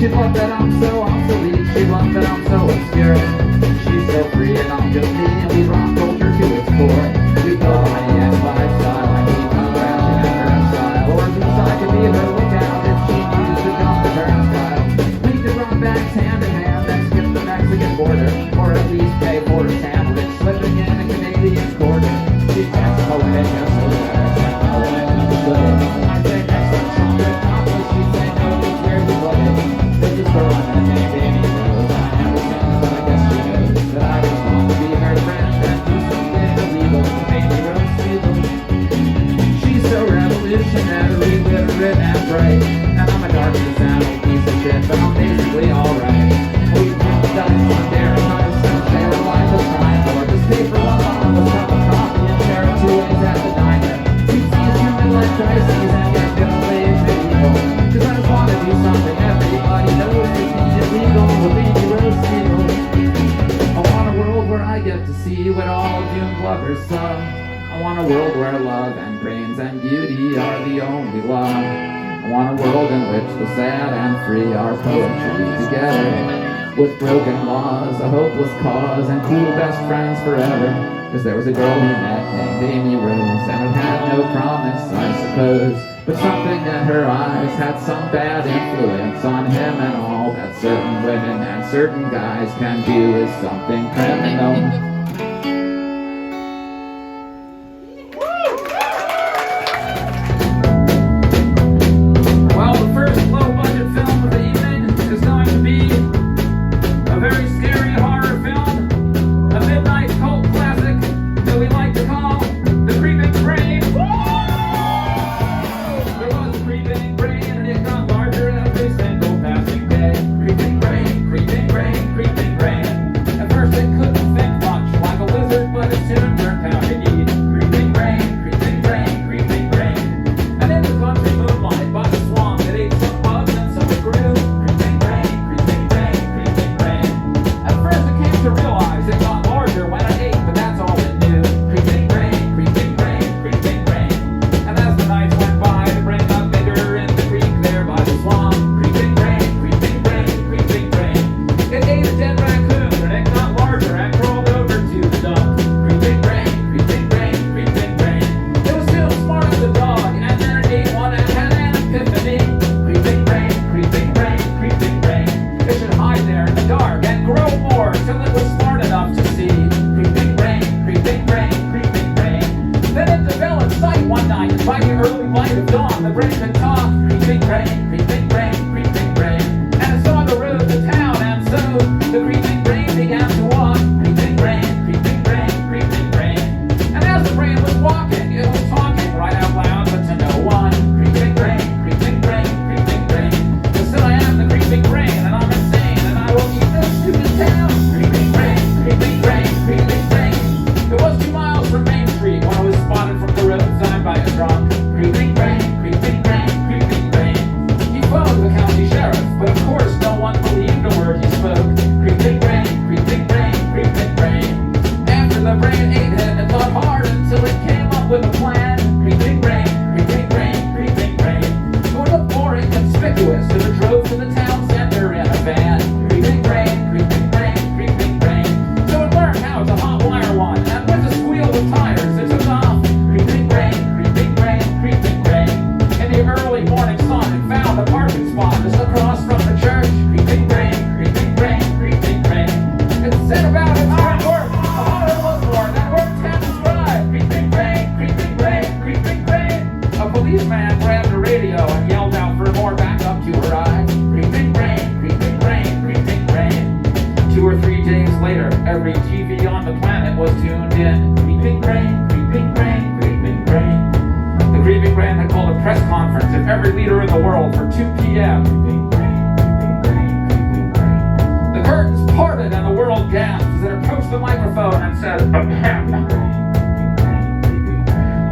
She loved that I'm so obsolete. She loved that I'm so obscure. She's so free and I'm just me, and we rock culture to its core. We go my ex lifestyle. I keep on crashing at her style. Or at least I could be her lookout if she needs to jump the turnstile. We could run backs hand in hand, then skip the Mexican border, or at least pay for a sandwich, slipping in a Canadian quarter. She can't hold it, just so better. I say next time chocolate chocolate, she say no, it's where you put it. There's this girl I met named Amy Rose, and I never seen her, but I guess she knows that I just want to be her friend and do something illegal to Amy Rose illegal. She's so revolutionary, literate and bright, and I'm a dark dissaddled piece of shit, but I'm basically alright. We roll dice on their eyes, and share a life of crime, or just pay for one bottle of cup of coffee and share it 2 ways at the diner. We seize human life crises and get middle-aged medieval, cause I just want to do something everybody knows is illegal with Amy Rose illegal. I want a world where I get to see what all doomed lovers saw. I want a world where love and brains and beauty are the only law. I want a world in which the sad and free are poetry together, with broken laws, a hopeless cause, and cool best friends forever. Cause there was a girl he met named Amy Rose, and it had no promise, I suppose, but something in her eyes had some bad influence on him, and all that certain women and certain guys can do is something criminal.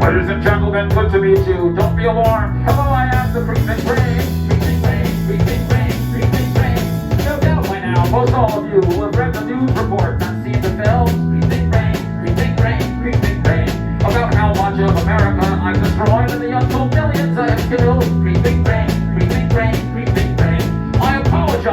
Ladies and gentlemen, good to meet you. Don't be alarmed. Hello, I am the Creeping Brain. Creeping Brain, Creeping Brain, Creeping Brain. No doubt by now, most all of you will have read the news reports and seen the films. Creeping Brain, Creeping Brain, Creeping Brain. About how much of America I've destroyed and the untold millions I have killed. Creeping Brain, Creeping Brain, Creeping Brain. I apologize.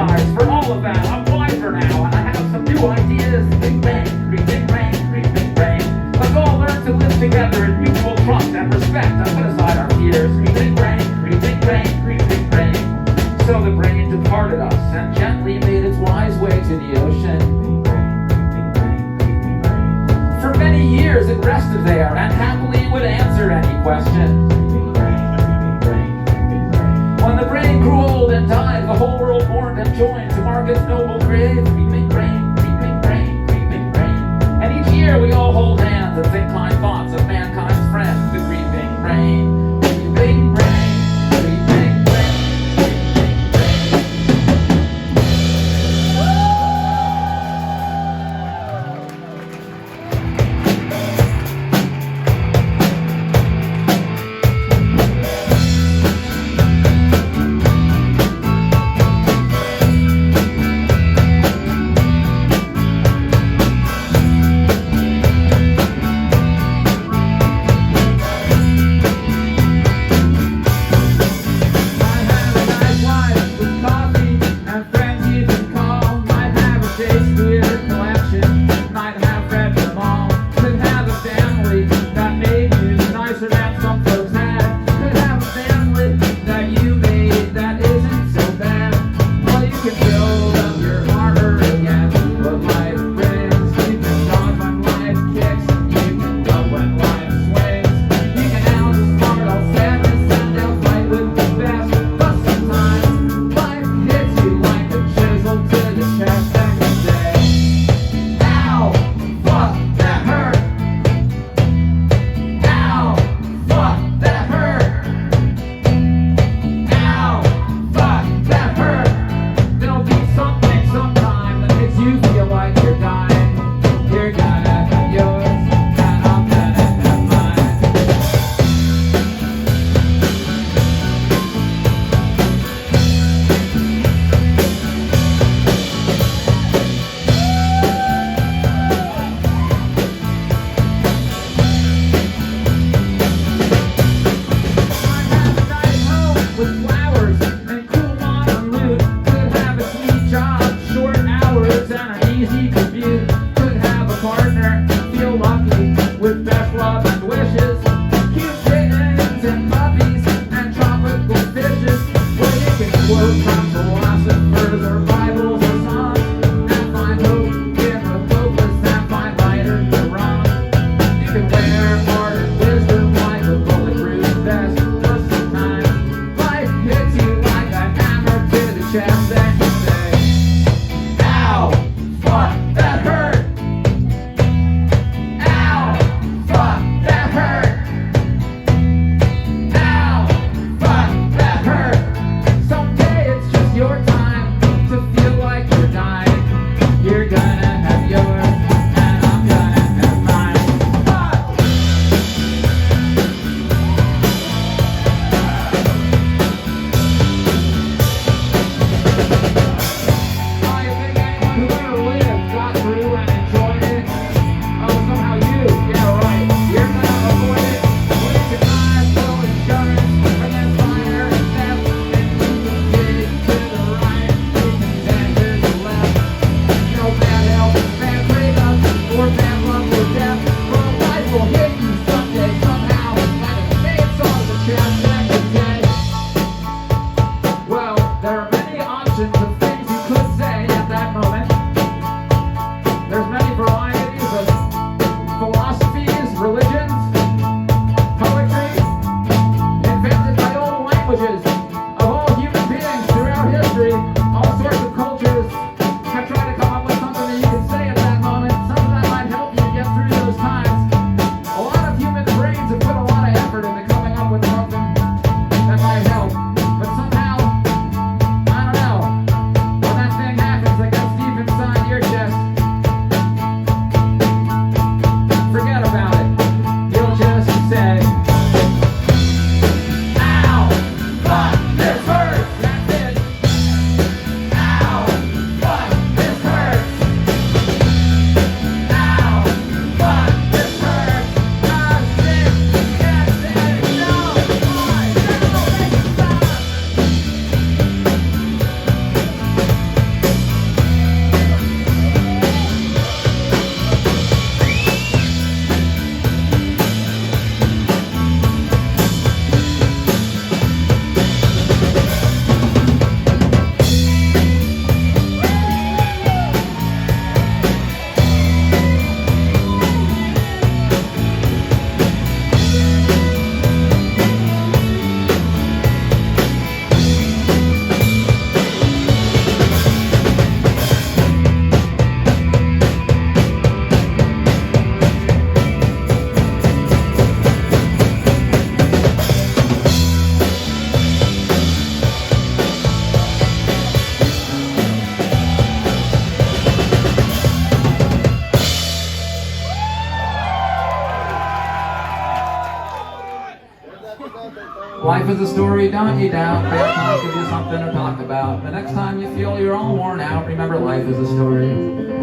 Life is a story, don't you doubt. Bad times give you something to talk about. The next time you feel you're all worn out, remember life is a story,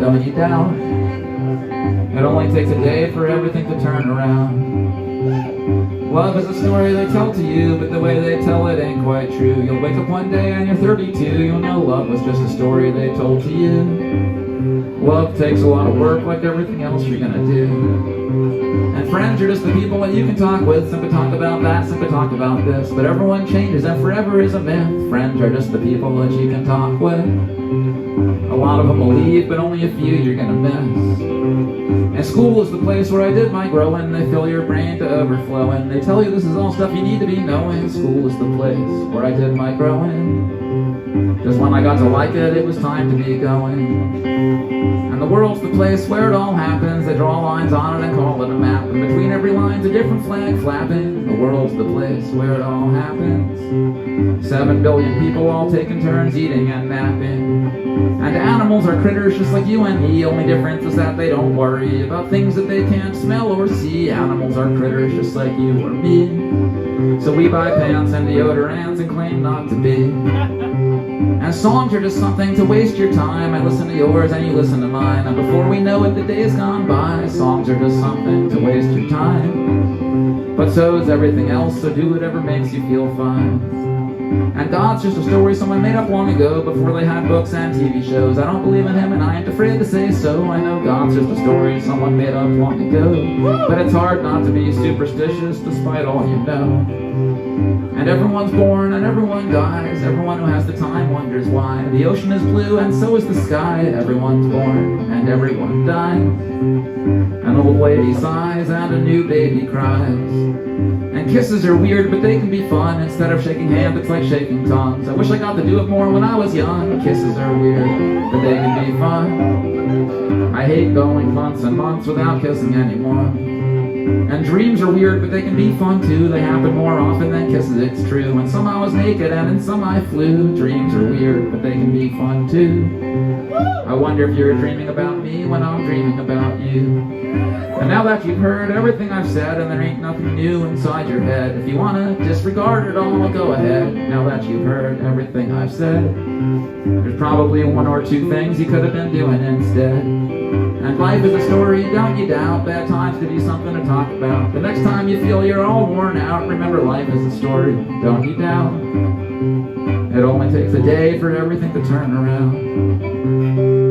don't you doubt. It only takes a day for everything to turn around. Love is a story they tell to you, but the way they tell it ain't quite true. You'll wake up one day and you're 32, you'll know love was just a story they told to you. Love takes a lot of work like everything else you're gonna do. And friends are just the people that you can talk with. Some could talk about that, some could talk about this. But everyone changes and forever is a myth. Friends are just the people that you can talk with. A lot of them will leave, but only a few you're gonna miss. And school is the place where I did my growing. They fill your brain to overflowing. They tell you this is all stuff you need to be knowing. School is the place where I did my growing. Just when I got to like it, it was time to be going. And the world's the place where it all happens. They draw lines on it and call it a map. And between every line's a different flag flapping. The world's the place where it all happens. 7 billion people all taking turns eating and napping. And animals are critters just like you and me. Only difference is that they don't worry about things that they can't smell or see. Animals are critters just like you or me. So we buy pants and deodorants and claim not to be. And songs are just something to waste your time. I listen to yours and you listen to mine. And before we know it, the day's gone by. Songs are just something to waste your time. But so is everything else, so do whatever makes you feel fine. And God's just a story someone made up long ago, before they had books and TV shows. I don't believe in him and I ain't afraid to say so. I know God's just a story someone made up long ago. But it's hard not to be superstitious despite all you know. And everyone's born and everyone dies. Everyone who has the time wonders why. The ocean is blue and so is the sky. Everyone's born and everyone dies. An old lady sighs and a new baby cries. And kisses are weird, but they can be fun. Instead of shaking hands, it's like shaking tongues. I wish I got to do it more when I was young. Kisses are weird, but they can be fun. I hate going months and months without kissing anyone. And dreams are weird, but they can be fun too. They happen more often than kisses, it's true. And some I was naked and in some I flew. Dreams are weird, but they can be fun too. I wonder if you're dreaming about me when I'm dreaming about you. And now that you've heard everything I've said, and there ain't nothing new inside your head, if you wanna disregard it all, go ahead. Now that you've heard everything I've said, there's probably one or two things you could have been doing instead. And life is a story, don't you doubt. Bad times give you something to talk about. The next time you feel you're all worn out, remember life is a story, don't you doubt. It only takes a day for everything to turn around.